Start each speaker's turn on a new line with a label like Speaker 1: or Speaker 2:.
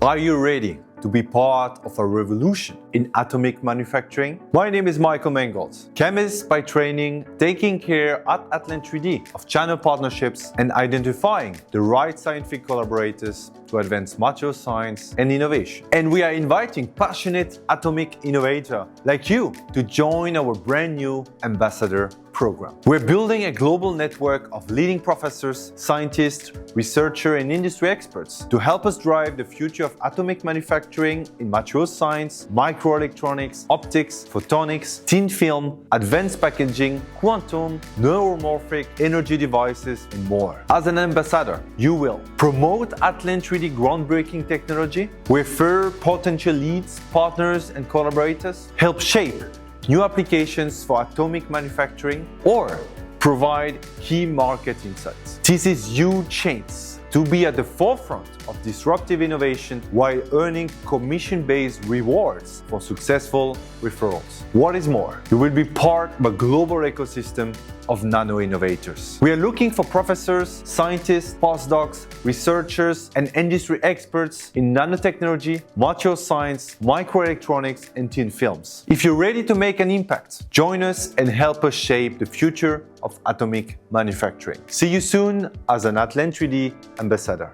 Speaker 1: Are you ready to be part of a revolution in atomic manufacturing? My name is Mikel Mangold, chemist by training, taking care at ATLANT 3D of channel partnerships and identifying the right scientific collaborators to advance material science and innovation. And we are inviting passionate atomic innovators like you to join our brand new ambassador program. We're building a global network of leading professors, scientists, researchers, and industry experts to help us drive the future of atomic manufacturing in material science, microelectronics, optics, photonics, thin film, advanced packaging, quantum, neuromorphic energy devices, and more. As an ambassador, you will promote ATLANT 3D groundbreaking technology, refer potential leads, partners, and collaborators, help shape new applications for atomic manufacturing, or provide key market insights. This is huge chance to be at the forefront of disruptive innovation while earning commission-based rewards for successful referrals. What is more, you will be part of a global ecosystem of nano-innovators. We are looking for professors, scientists, postdocs, researchers, and industry experts in nanotechnology, material science, microelectronics, and thin films. If you're ready to make an impact, join us and help us shape the future of atomic manufacturing. See you soon as an ATLANT 3D ambassador.